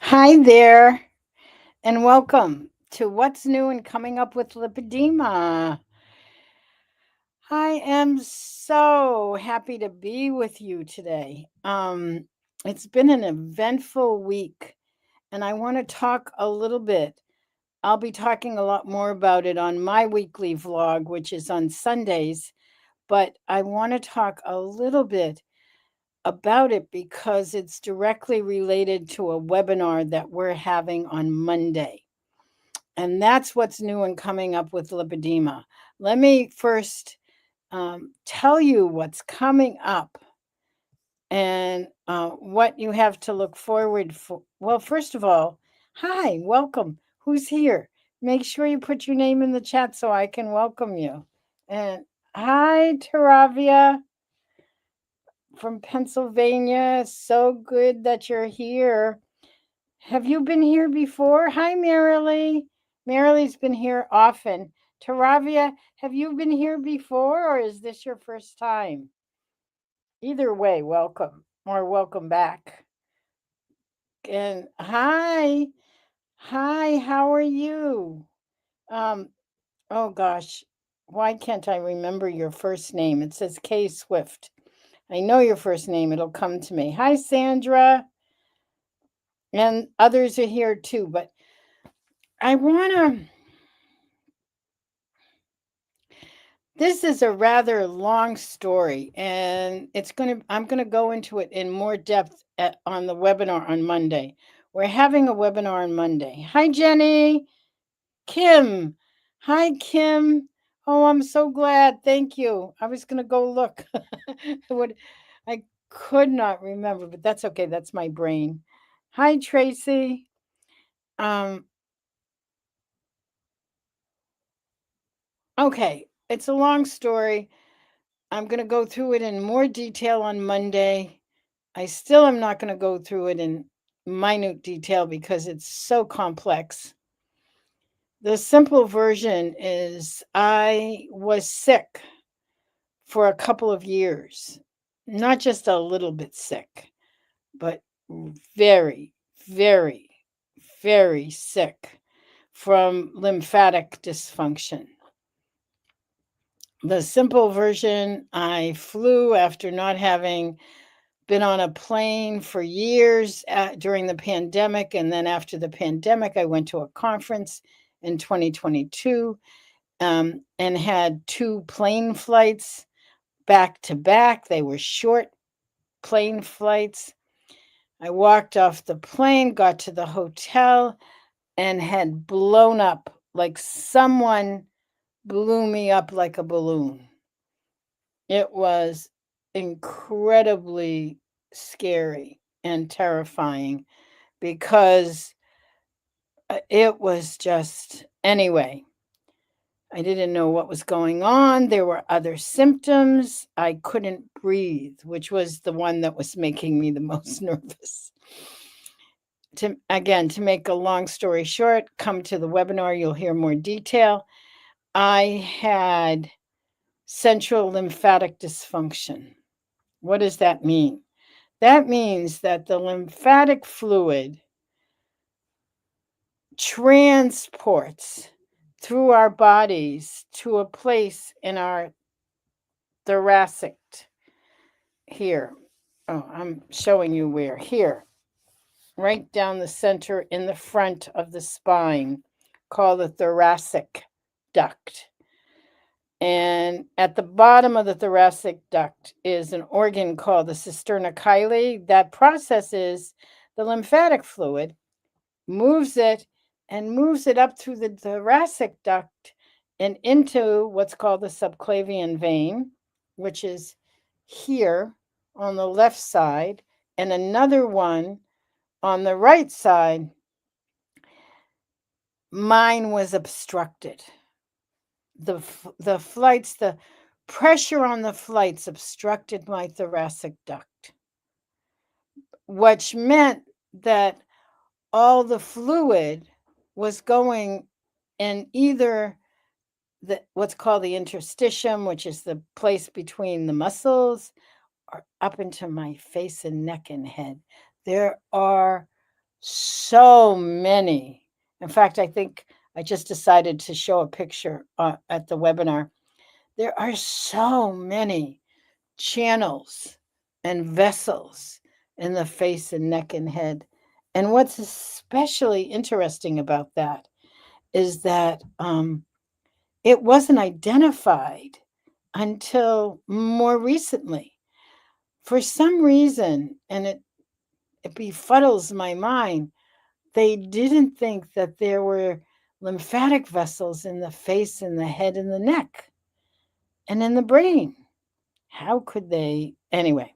Hi there, and welcome to What's New and Coming Up with Lipedema. I am so happy to be with you today. It's been an eventful week, and I want to talk a little bit. I'll be talking a lot more about it on my weekly vlog, which is on Sundays, but I want to talk a little bit about it because it's directly related to a webinar that we're having on Monday. And that's what's new and coming up with lipedema. Let me first tell you what's coming up and what you have to look forward for. Well, first of all, hi, welcome. Who's here? Make sure you put your name in the chat so I can welcome you. And hi, Taravia from Pennsylvania. So good that you're here. Have you been here before? Hi, Marilee. Marilee's been here often. Taravia, have you been here before or is this your first time? Either way, welcome or welcome back. And hi, how are you? Oh gosh, why can't I remember your first name? It says K Swift. I know your first name, it'll come to me. Hi, Sandra. And others are here too, but I want to. This is a rather long story, and I'm going to go into it in more depth on the webinar on Monday. We're having a webinar on Monday. Hi, Jenny. Kim. Hi, Kim. Oh, I'm so glad. Thank you. I was going to go look. I could not remember, but that's okay. That's my brain. Hi, Tracy. Um, okay. It's a long story. I'm going to go through it in more detail on Monday. I still am not going to go through it in minute detail because it's so complex. The simple version is I was sick for a couple of years, not just a little bit sick, but very, very, very sick from lymphatic dysfunction. The simple version, I flew after not having been on a plane for years during the pandemic. And then after the pandemic, I went to a conference in 2022 and had two plane flights back to back. They were short plane flights. I walked off the plane, got to the hotel, and had blown up like someone blew me up like a balloon. It was incredibly scary and terrifying because it was just, anyway, I didn't know what was going on. There were other symptoms. I couldn't breathe, which was the one that was making me the most nervous. To make a long story short, come to the webinar, you'll hear more detail. I had central lymphatic dysfunction. What does that mean? That means that the lymphatic fluid transports through our bodies to a place in our thoracic here. Oh, I'm showing you where. Here, right down the center in the front of the spine, called the thoracic duct. And at the bottom of the thoracic duct is an organ called the cisterna chyli that processes the lymphatic fluid, moves it, and moves it up through the thoracic duct and into what's called the subclavian vein, which is here on the left side, and another one on the right side. Mine was obstructed. The flights, the pressure on the flights obstructed my thoracic duct, which meant that all the fluid was going in either what's called the interstitium, which is the place between the muscles, or up into my face and neck and head. There are So many. In fact, I think I just decided to show a picture at the webinar. There are so many channels and vessels in the face and neck and head. And what's especially interesting about that is that it wasn't identified until more recently. For some reason, and it befuddles my mind, they didn't think that there were lymphatic vessels in the face and the head and the neck and in the brain. How could they? Anyway,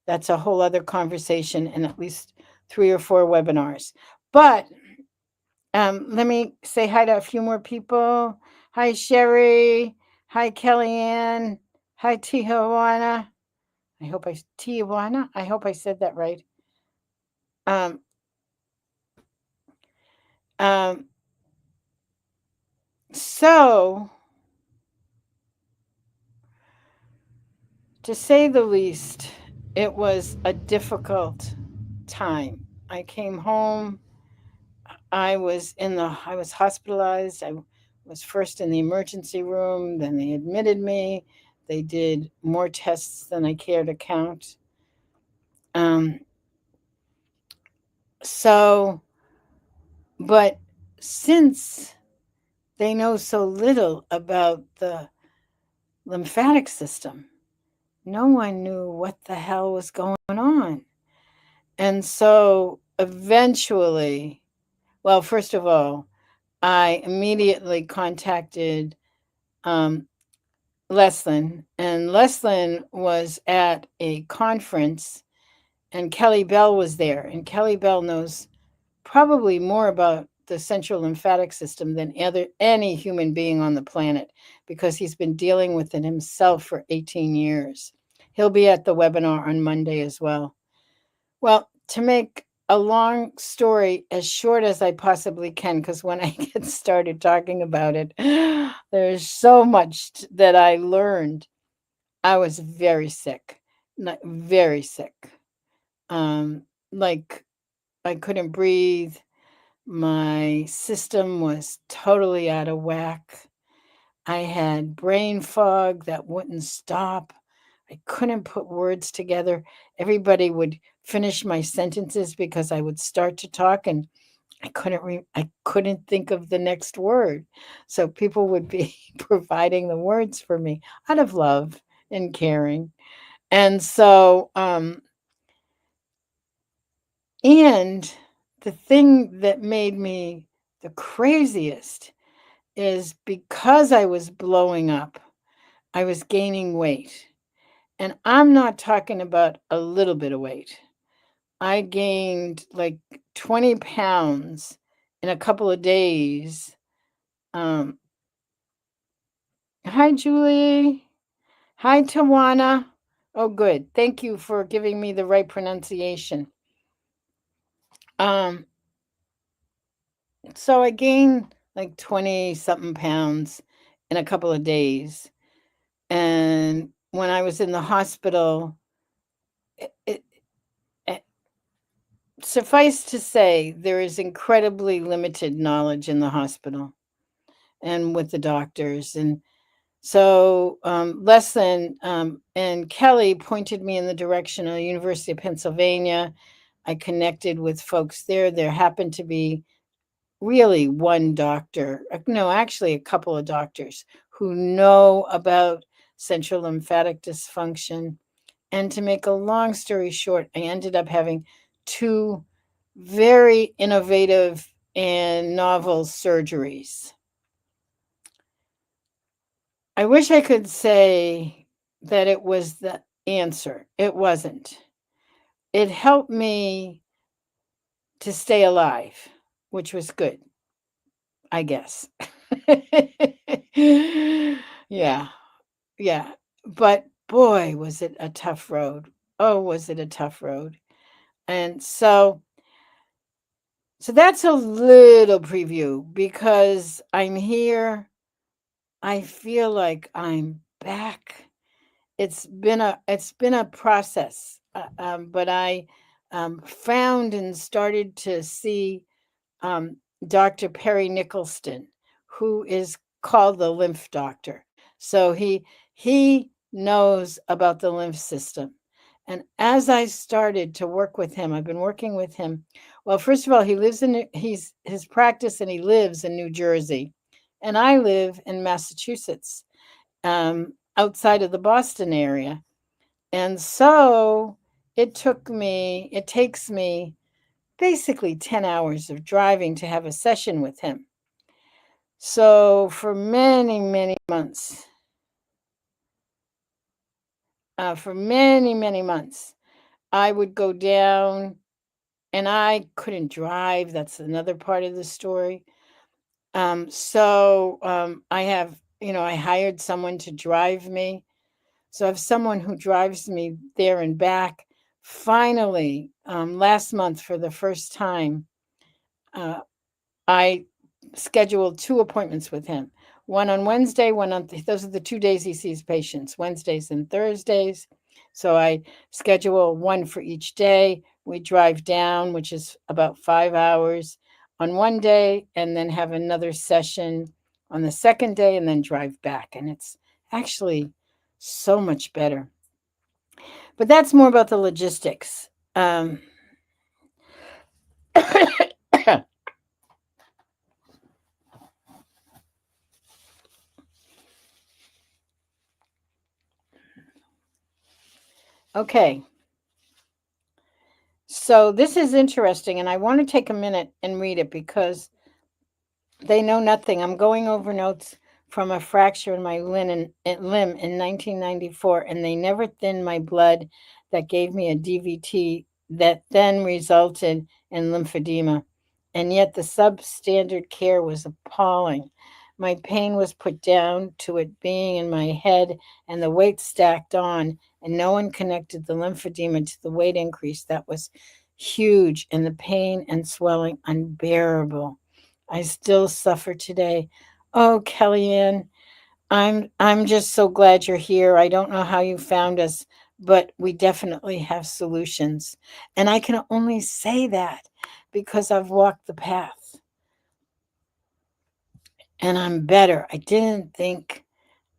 that's a whole other conversation in at least 3 or 4 webinars. But let me say hi to a few more people. Hi, Sherry. Hi, Kellyanne. Hi, Tijuana. I hope I said that right. Um, um, so, to say the least, it was a difficult time. I came home. I was hospitalized. I was first in the emergency room, then they admitted me. They did more tests than I care to count. Um, so, but since they know so little about the lymphatic system, no one knew what the hell was going on. And so eventually, well, first of all, I immediately contacted um, Leslin, and Leslin was at a conference, and Kelly Bell was there. And Kelly Bell knows probably more about the central lymphatic system than any human being on the planet because he's been dealing with it himself for 18 years. He'll be at the webinar on Monday as well. Well, to make a long story as short as I possibly can, because when I get started talking about it, there's so much that I learned. I was very sick, very sick. Um, like I couldn't breathe. My system was totally out of whack. I had brain fog that wouldn't stop. I couldn't put words together. Everybody would finish my sentences because I would start to talk and I couldn't think of the next word. So people would be providing the words for me out of love and caring. And so and the thing that made me the craziest is because I was blowing up, I was gaining weight. And I'm not talking about a little bit of weight. I gained like 20 pounds in a couple of days. Um, Hi, Julie. Hi, Tawana. Oh, good. Thank you for giving me the right pronunciation. Um, so I gained like 20 something pounds in a couple of days. And when I was in the hospital, it, suffice to say, there is incredibly limited knowledge in the hospital and with the doctors. And so Leslin and Kelly pointed me in the direction of the University of Pennsylvania. I connected with folks there. There happened to be really one doctor, no, actually a couple of doctors who know about central lymphatic dysfunction. And to make a long story short, I ended up having 2 very innovative and novel surgeries. I wish I could say that it was the answer. It wasn't. It helped me to stay alive, which was good, I guess. Yeah, yeah. But boy, was it a tough road. Oh, was it a tough road. And so that's a little preview because I'm here. I feel like I'm back. It's been a process, but found and started to see um, Dr. Perry Nicholson, who is called the lymph doctor. So he knows about the lymph system. And as I started to work with him, I've been working with him. Well, first of all, he's his practice and he lives in New Jersey, and I live in Massachusetts, outside of the Boston area. And so it takes me basically 10 hours of driving to have a session with him. So for many, many months, I would go down and I couldn't drive. That's another part of the story. I have, I hired someone to drive me. So I have someone who drives me there and back. Finally, last month, for the first time, uh, I scheduled 2 appointments with him. One on Wednesday, one on those are the 2 days he sees patients, Wednesdays and Thursdays. So I schedule one for each day. We drive down, which is about 5 hours on one day, and then have another session on the second day and then drive back, and it's actually so much better. But that's more about the logistics. Okay. So this is interesting, and I want to take a minute and read it because they know nothing. I'm going over notes from a fracture in my limb in 1994, and they never thinned my blood that gave me a DVT that then resulted in lymphedema. And yet the substandard care was appalling. My pain was put down to it being in my head and the weight stacked on, and no one connected the lymphedema to the weight increase that was huge and the pain and swelling unbearable. I still suffer today. Oh, Kellyanne, I'm just so glad you're here. I don't know how you found us, but we definitely have solutions. And I can only say that because I've walked the path and I'm better. I didn't think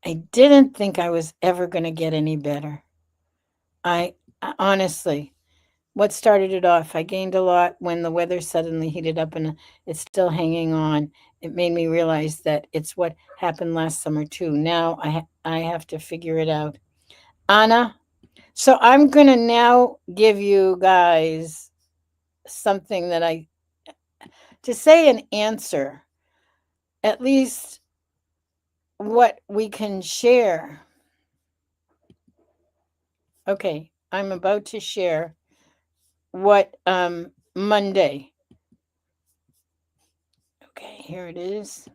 I was ever going to get any better. I honestly, what started it off? I gained a lot when the weather suddenly heated up and it's still hanging on. It made me realize that it's what happened last summer too. Now I have to figure it out. Anna, so I'm going to now give you guys something that I to say an answer, at least what we can share. Okay, I'm about to share what Monday. Okay, here it is.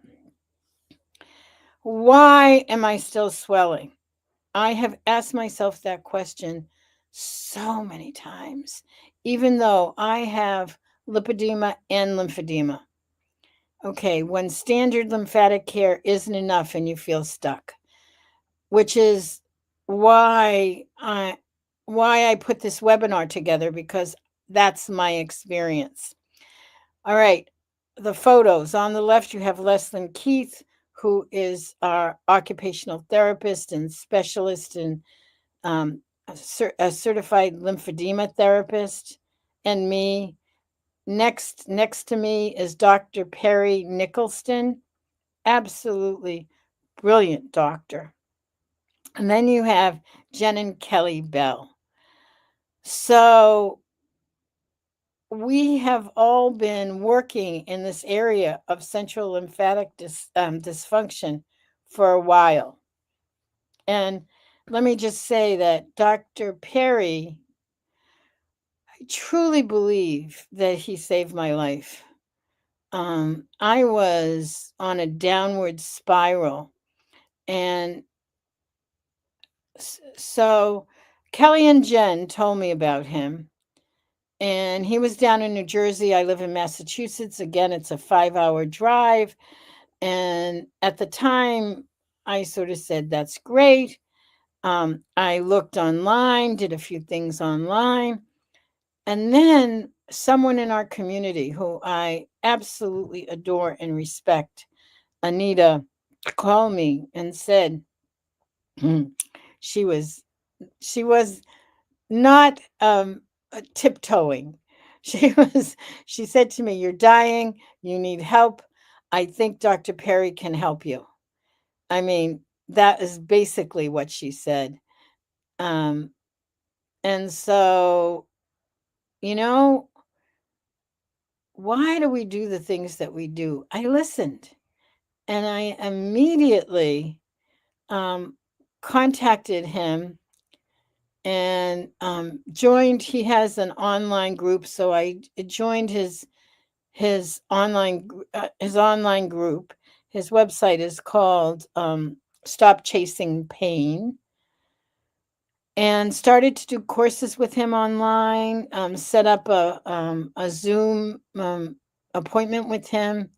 Why am I still swelling? I have asked myself that question so many times, even though I have lipedema and lymphedema. Okay, when standard lymphatic care isn't enough and you feel stuck, which is why I why I put this webinar together, because that's my experience. All right, the photos. On the left, you have Leslyn Keith, who is our occupational therapist and specialist in a certified lymphedema therapist, and me. Next to me is Dr. Perry Nicholson, absolutely brilliant doctor. And then you have Jen and Kelly Bell. So we have all been working in this area of central lymphatic dysfunction for a while. And let me just say that Dr. Perry, I truly believe that he saved my life. I was on a downward spiral. And so Kelly and Jen told me about him. And he was down in New Jersey. I live in Massachusetts. Again, it's a 5-hour drive. And at the time, I sort of said, that's great. I looked online, did a few things online. And then someone in our community who I absolutely adore and respect, Anita, called me and said she was she was not tiptoeing. She was she said to me, "You're dying, you need help. I think Dr. Perry can help you." I mean, that is basically what she said. Um and so, you know, why do we do the things that we do? I listened and I immediately um contacted him and joined. He has an online group, so I joined his online group. His website is called Stop Chasing Pain, and started to do courses with him online. Set up a Zoom appointment with him,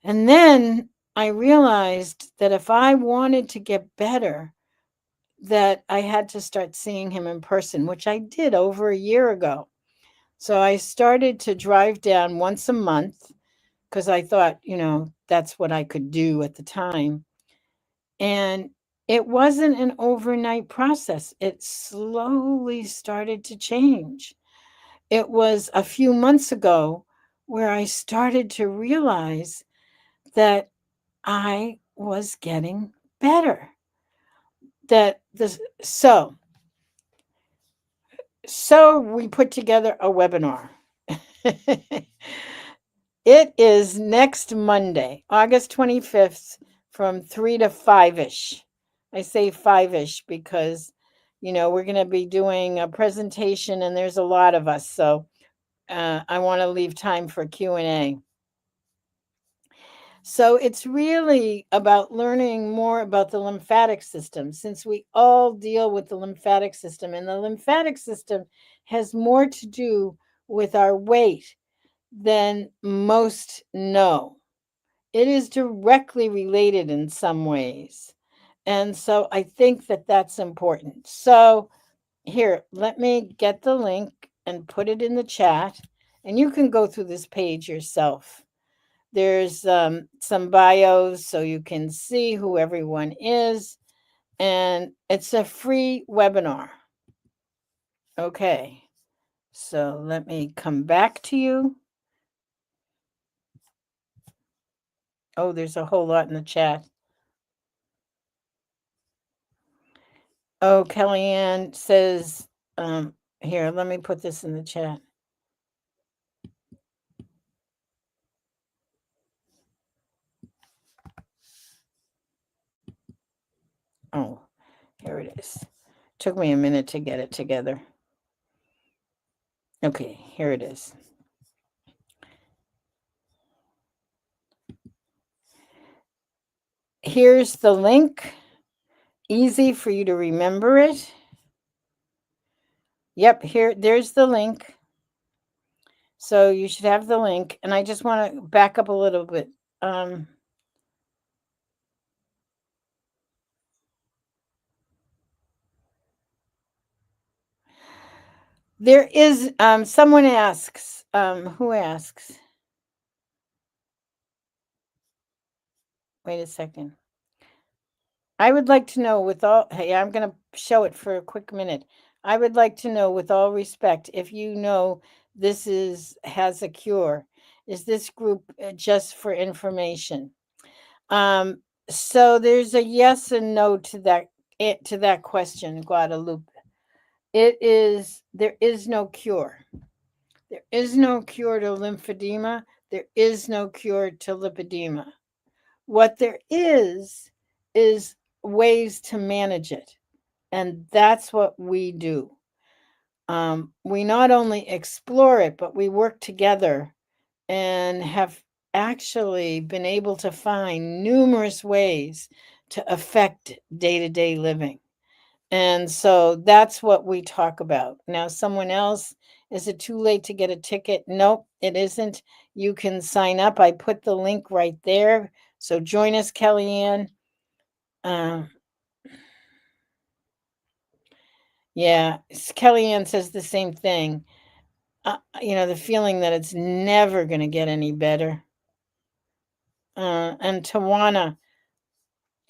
and then I realized that if I wanted to get better, that I had to start seeing him in person, which I did over a year ago. So I started to drive down once a month because I thought, that's what I could do at the time. And it wasn't an overnight process. It slowly started to change. It was a few months ago where I started to realize that I was getting better. That this so we put together a webinar. It is next Monday, August 25th, from 3 to 5 ish. I say 5 ish because, we're going to be doing a presentation and there's a lot of us. So I want to leave time for Q&A. So it's really about learning more about the lymphatic system, since we all deal with the lymphatic system, and the lymphatic system has more to do with our weight than most know. It is directly related in some ways. And so I think that that's important. So here, let me get the link and put it in the chat, and you can go through this page yourself. There's some bios so you can see who everyone is, and it's a free webinar. Okay, so let me come back to you. Oh, there's a whole lot in the chat. Oh, Kellyanne says, here, let me put this in the chat. Oh, here it is. Took me a minute to get it together. Okay, here it is. Here's the link. Easy for you to remember it. Yep, there's the link. So you should have the link. And I just want to back up a little bit. There is someone asks, who asks? Wait a second. I would like to know hey, I'm going to show it for a quick minute. I would like to know, with all respect, if you know this has a cure. Is this group just for information? So there's a yes and no to that question, Guadalupe. There is no cure. There is no cure to lymphedema. There is no cure to lipedema. What there is ways to manage it. And that's what we do. We not only explore it, but we work together and have actually been able to find numerous ways to affect day-to-day living. And so that's what we talk about. Now, someone else, is it too late to get a ticket? Nope, it isn't. You can sign up. I put the link right there. So join us, Kellyanne. Yeah, Kellyanne says the same thing. the feeling that it's never going to get any better. And Tawana,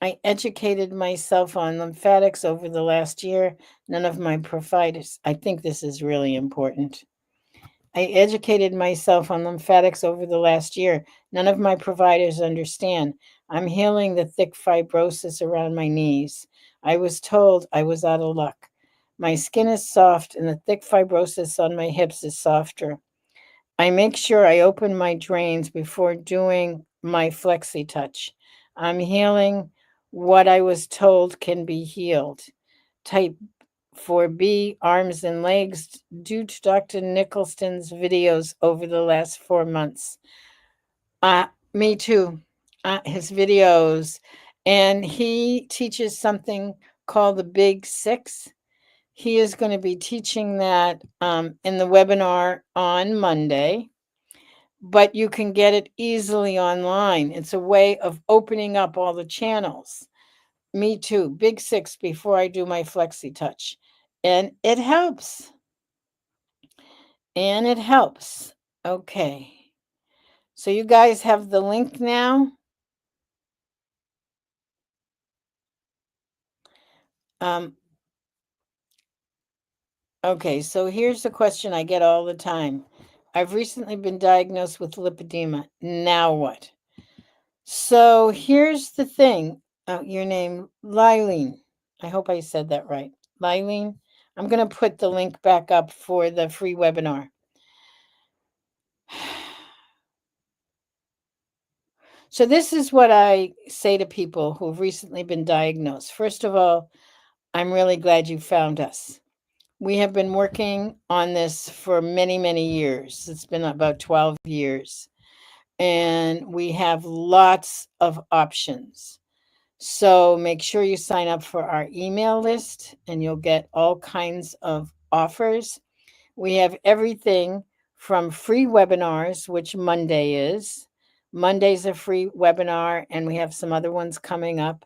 I educated myself on lymphatics over the last year. None of my providers, I think this is really important. I educated myself on lymphatics over the last year. None of my providers understand. I'm healing the thick fibrosis around my knees. I was told I was out of luck. My skin is soft and the thick fibrosis on my hips is softer. I make sure I open my drains before doing my flexi touch. I'm healing what I was told can be healed. Type 4B, arms and legs, due to Dr. Nicholson's videos over the last 4 months. Me too. His videos. And he teaches something called the Big Six. He is going to be teaching that in the webinar on Monday, but you can get it easily online. It's a way of opening up all the channels. Me too. Big Six before I do my flexi touch. And it helps. And it helps. Okay. So you guys have the link now. Okay, so here's the question I get all the time. I've recently been diagnosed with lipedema. Now what? So here's the thing. Your name, Lylene. I hope I said that right. Lylene. I'm going to put the link back up for the free webinar. So this is what I say to people who've recently been diagnosed. First of all, I'm really glad you found us. We have been working on this for many, many years. It's been about 12 years. And we have lots of options. So make sure you sign up for our email list and you'll get all kinds of offers. We have everything from free webinars, which Monday is. Monday's a free webinar, and we have some other ones coming up.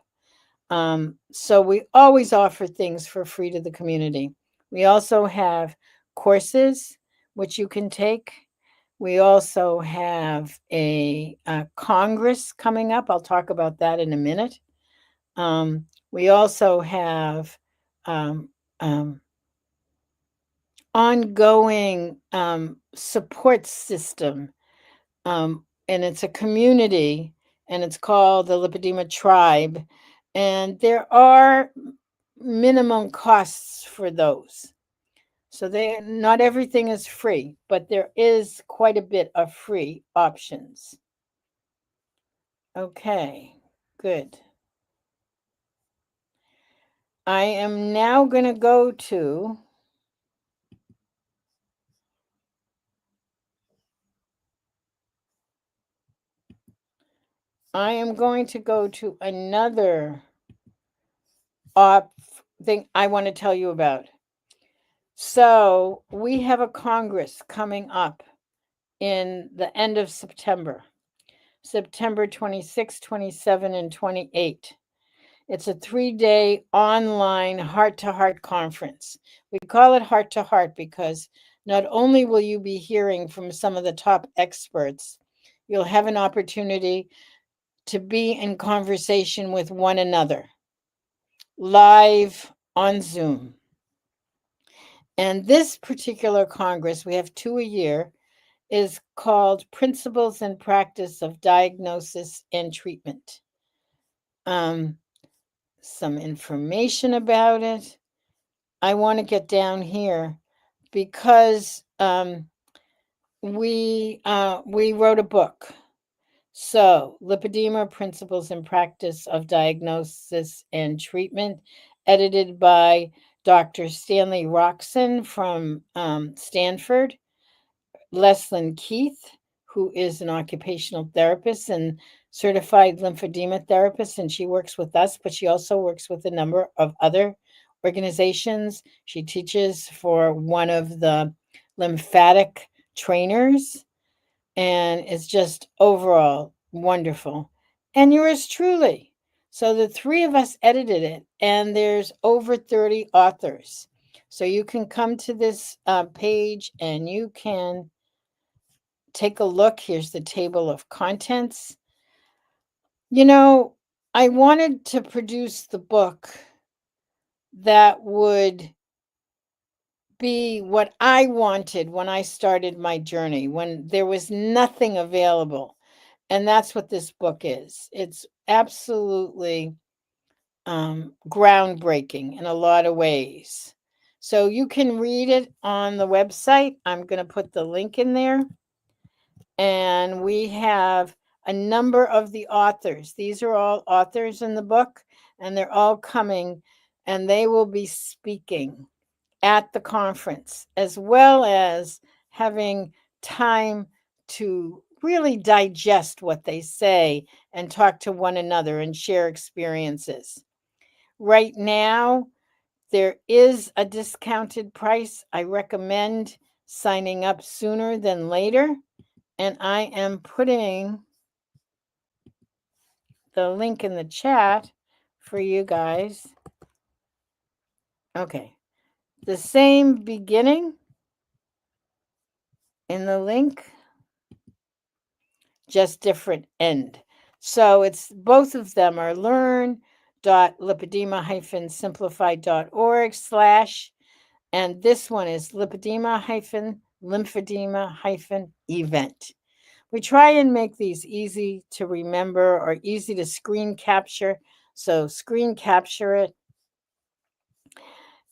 So we always offer things for free to the community. We also have courses which you can take. We also have a Congress coming up. I'll talk about that in a minute. We also have um, um, ongoing support system, and it's a community, and it's called the Lipedema Tribe, and there are minimum costs for those. So not everything is free, but there is quite a bit of free options. Okay, good. I am now going to go to another thing I want to tell you about. So we have a Congress coming up in the end of September, September 26, 27, and 28. It's a 3-day online heart-to-heart conference. We call it heart-to-heart because not only will you be hearing from some of the top experts, you'll have an opportunity to be in conversation with one another live on Zoom. And this particular Congress, we have 2 a year, is called Principles and Practice of Diagnosis and Treatment. Some information about it. I want to get down here because we wrote a book. So, Lipedema, Principles and Practice of Diagnosis and Treatment, edited by Dr. Stanley Roxon from Stanford, Leslyn Keith, who is an occupational therapist and certified lymphedema therapist, and she works with us, but she also works with a number of other organizations. She teaches for one of the lymphatic trainers and is just overall wonderful. And yours truly. So the three of us edited it, and there's over 30 authors. So you can come to this page and you can take a look. Here's the table of contents. You know, I wanted to produce the book that would be what I wanted when I started my journey, when there was nothing available. And that's what this book is. It's absolutely groundbreaking in a lot of ways. So you can read it on the website. I'm going to put the link in there. And we have a number of the authors. These are all authors in the book, and they're all coming, and they will be speaking at the conference, as well as having time to really digest what they say and talk to one another and share experiences. Right now, there is a discounted price. I recommend signing up sooner than later. And I am putting the link in the chat for you guys. Okay. The same beginning in the link, just different end. So it's both of them are learn.lipedema-simplified.org/ and this one is lymphedema-event. We try and make these easy to remember or easy to screen capture. So screen capture it.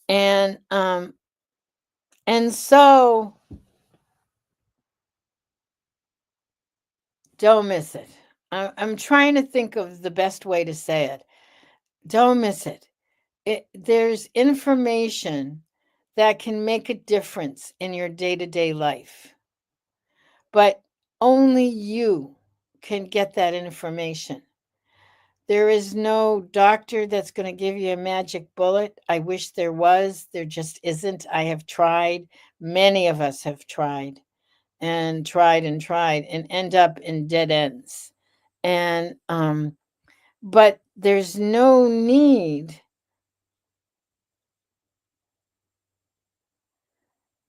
And so don't miss it. I'm trying to think of the best way to say it. Don't miss it. There's information that can make a difference in your day-to-day life. But only you can get that information. There is no doctor that's going to give you a magic bullet. I wish there was. There just isn't. I have tried. Many of us have tried and tried and end up in dead ends. And but there's no need.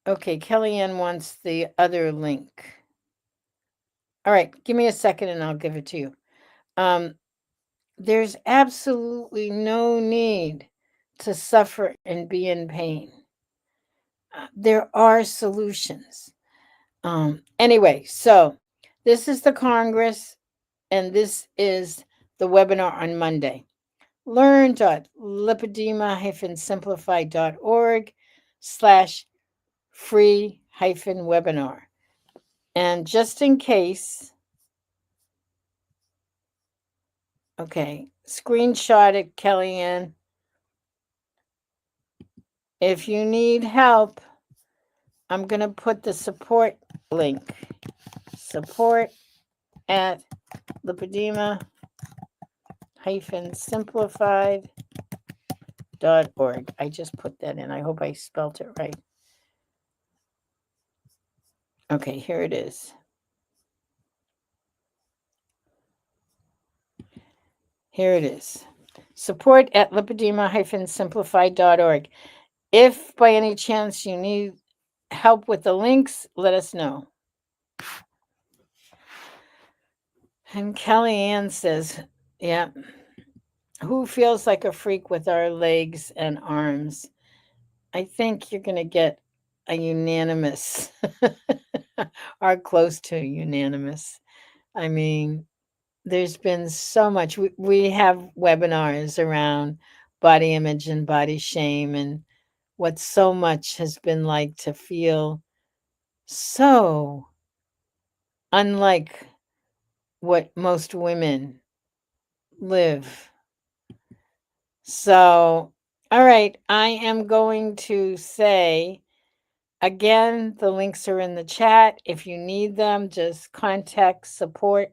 Okay, Kellyanne wants the other link. All right, give me a second and I'll give it to you. There's absolutely no need to suffer and be in pain. There are solutions. Anyway, so this is the Congress, and this is the webinar on Monday. learn.lipedema-simplified.org/free-webinar. And just in case, okay, screenshot it, Kellyanne. If you need help, I'm going to put the support link. Support at lipedema-simplified.org. I just put that in. I hope I spelt it right. Okay, here it is. Here it is. Support at lipedema-simplified.org. If by any chance you need help with the links, let us know. And Kellyanne says, yeah, who feels like a freak with our legs and arms? I think you're going to get a unanimous or close to unanimous. I mean, there's been so much. We have webinars around body image and body shame and what so much has been like to feel so unlike what most women live. So, all right, I am going to say again, the links are in the chat. If you need them, just contact support.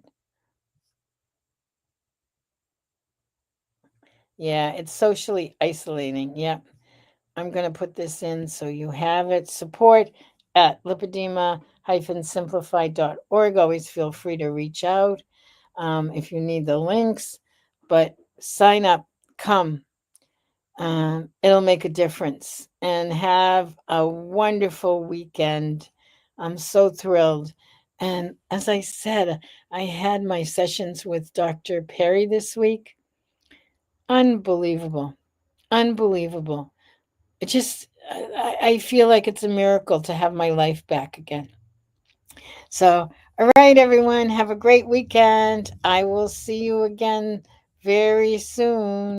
Yeah, it's socially isolating. Yep. I'm going to put this in so you have it. Support at lipedema-simplified.org. Always feel free to reach out if you need the links. But sign up. Come. it'll make a difference. And have a wonderful weekend. I'm so thrilled. And as I said, I had my sessions with Dr. Perry this week. Unbelievable. Unbelievable. It just, I feel like it's a miracle to have my life back again. So, all right, everyone, have a great weekend. I will see you again very soon.